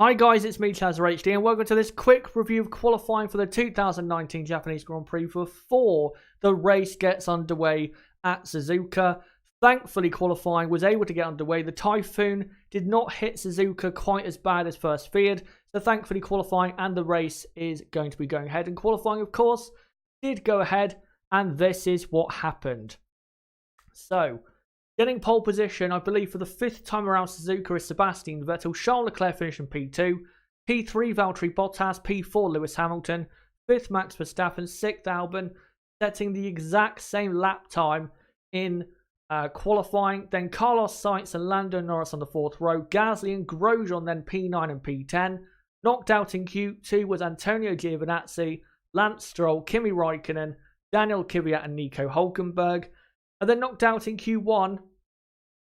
Hi guys, it's me ChazzaHD and welcome to this quick review of qualifying for the 2019 Japanese Grand Prix before the race gets underway at Suzuka. Thankfully qualifying was able to get underway. The typhoon did not hit Suzuka quite as bad as first feared, so thankfully qualifying and the race is going to be going ahead. And qualifying, of course, did go ahead, and this is what happened. So, getting pole position, I believe, for the fifth time around Suzuka is Sebastian Vettel. Charles Leclerc finishing P2. P3, Valtteri Bottas. P4, Lewis Hamilton. 5th, Max Verstappen. 6th, Albon. Setting the exact same lap time in qualifying. Then Carlos Sainz and Lando Norris on the 4th row. Gasly and Grosjean then P9 and P10. Knocked out in Q2 was Antonio Giovinazzi, Lance Stroll, Kimi Raikkonen, Daniel Kvyat and Nico Hülkenberg. And then knocked out in Q1,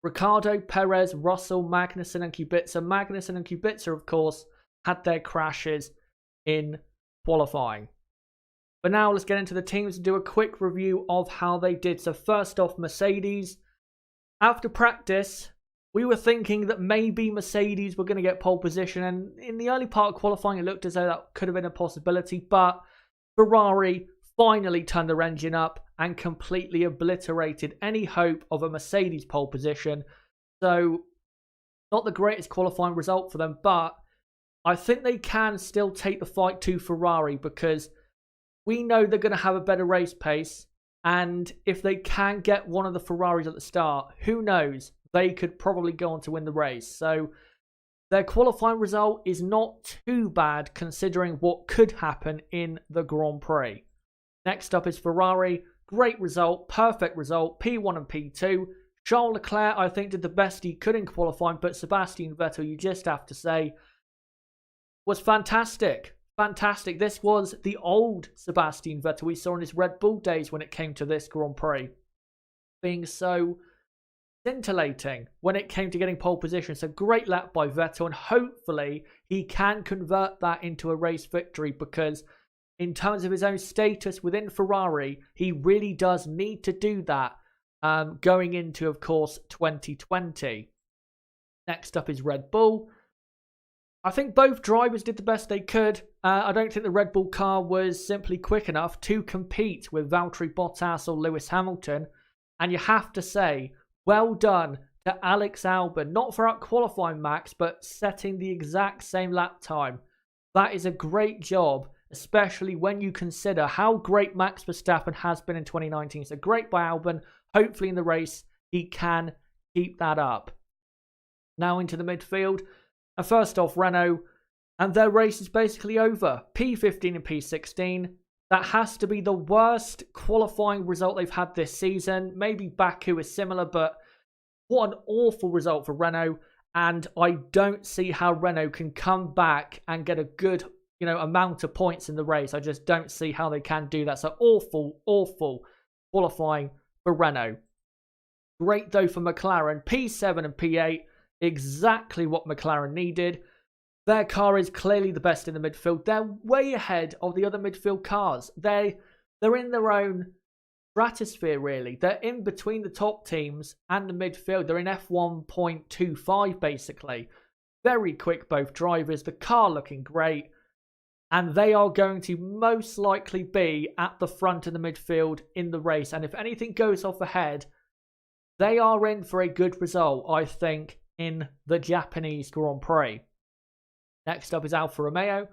Ricciardo, Perez, Russell, Magnussen and Kubica. Magnussen and Kubica, of course, had their crashes in qualifying. But now let's get into the teams and do a quick review of how they did. So first off, Mercedes. After practice, we were thinking that maybe Mercedes were going to get pole position. And in the early part of qualifying, it looked as though that could have been a possibility. But Ferrari finally turned their engine up and completely obliterated any hope of a Mercedes pole position. So, not the greatest qualifying result for them, but I think they can still take the fight to Ferrari because we know they're going to have a better race pace. And if they can get one of the Ferraris at the start, who knows? They could probably go on to win the race. So, their qualifying result is not too bad considering what could happen in the Grand Prix. Next up is Ferrari. Great result, perfect result, P1 and P2. Charles Leclerc, I think, did the best he could in qualifying, but Sebastian Vettel, you just have to say, was fantastic. Fantastic. This was the old Sebastian Vettel we saw in his Red Bull days when it came to this Grand Prix. Being so scintillating when it came to getting pole position. So great lap by Vettel, and hopefully he can convert that into a race victory because in terms of his own status within Ferrari, he really does need to do that going into, of course, 2020. Next up is Red Bull. I think both drivers did the best they could. I don't think the Red Bull car was simply quick enough to compete with Valtteri Bottas or Lewis Hamilton. And you have to say, well done to Alex Albon, not for out-qualifying Max, but setting the exact same lap time. That is a great job, especially when you consider how great Max Verstappen has been in 2019. So great by Albon. Hopefully in the race, he can keep that up. Now into the midfield. And first off, Renault. And their race is basically over. P15 and P16. That has to be the worst qualifying result they've had this season. Maybe Baku is similar, but what an awful result for Renault. And I don't see how Renault can come back and get a good amount of points in the race. I just don't see how they can do that. So awful qualifying for Renault. Great though for McLaren. P7 and P8, exactly what McLaren needed. Their car is clearly the best in the midfield. They're way ahead of the other midfield cars. They're in their own stratosphere, really. They're in between the top teams and the midfield. They're in F1.25, basically. Very quick, both drivers. The car looking great. And they are going to most likely be at the front of the midfield in the race. And if anything goes off ahead, they are in for a good result, I think, in the Japanese Grand Prix. Next up is Alfa Romeo.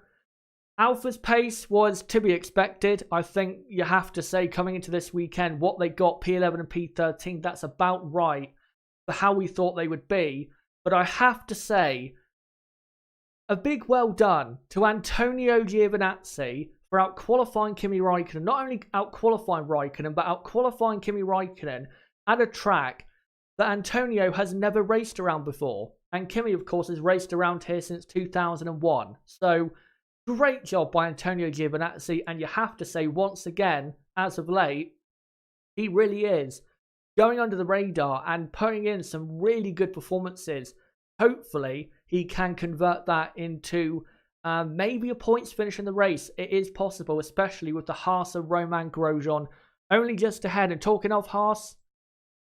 Alfa's pace was to be expected. I think you have to say, coming into this weekend, what they got, P11 and P13, that's about right for how we thought they would be. But I have to say, a big well done to Antonio Giovinazzi for out-qualifying Kimi Raikkonen. Not only out-qualifying Raikkonen, but out-qualifying Kimi Raikkonen at a track that Antonio has never raced around before. And Kimi, of course, has raced around here since 2001. So, great job by Antonio Giovinazzi. And you have to say, once again, as of late, he really is going under the radar and putting in some really good performances. Hopefully, he can convert that into maybe a points finish in the race. It is possible, especially with the Haas and Romain Grosjean only just ahead. And talking of Haas,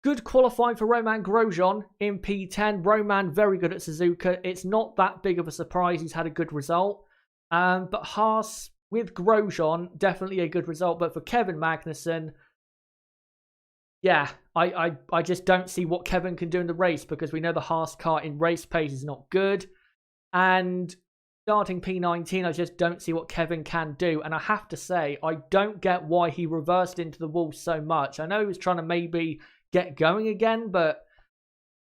Good qualifying for Romain Grosjean in P10. Romain, very good at Suzuka. It's not that big of a surprise. He's had a good result. But Haas with Grosjean, definitely a good result. But for Kevin Magnussen, yeah, I just don't see what Kevin can do in the race, because we know the Haas car in race pace is not good. And starting P19, I just don't see what Kevin can do. And I have to say, I don't get why he reversed into the wall so much. I know he was trying to maybe get going again, but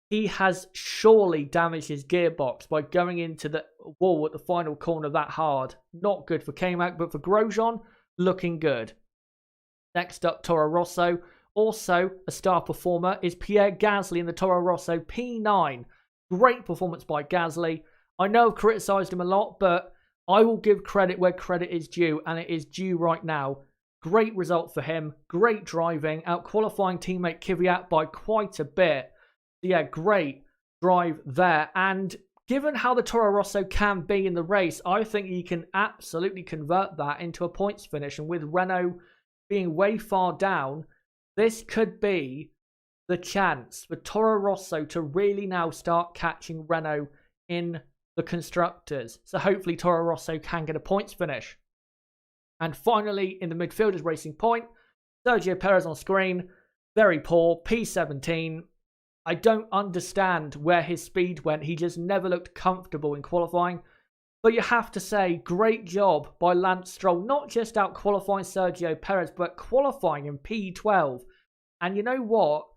he has surely damaged his gearbox by going into the wall at the final corner that hard. Not good for K-Mag, but for Grosjean, looking good. Next up, Toro Rosso. Also, a star performer is Pierre Gasly in the Toro Rosso P9. Great performance by Gasly. I know I've criticised him a lot, but I will give credit where credit is due, and it is due right now. Great result for him. Great driving. Out-qualifying teammate Kvyat by quite a bit. So yeah, great drive there. And given how the Toro Rosso can be in the race, I think he can absolutely convert that into a points finish. And with Renault being way far down, this could be the chance for Toro Rosso to really now start catching Renault in the constructors. So hopefully Toro Rosso can get a points finish. And finally, in the midfielders racing point, Sergio Perez on screen, very poor, P17. I don't understand where his speed went. He just never looked comfortable in qualifying. But you have to say, great job by Lance Stroll, not just out qualifying Sergio Perez, but qualifying in P12. And you know what?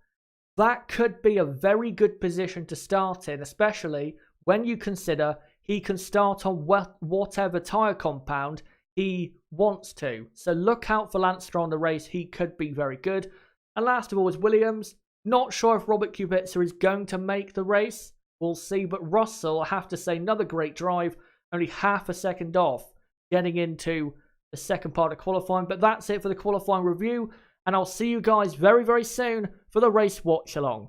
That could be a very good position to start in, especially when you consider he can start on whatever tyre compound he wants to. So look out for Lance Stroll in the race. He could be very good. And last of all is Williams. Not sure if Robert Kubica is going to make the race. We'll see. But Russell, I have to say, another great drive. Only half a second off getting into the second part of qualifying. But that's it for the qualifying review. And I'll see you guys very, very soon for the race watch along.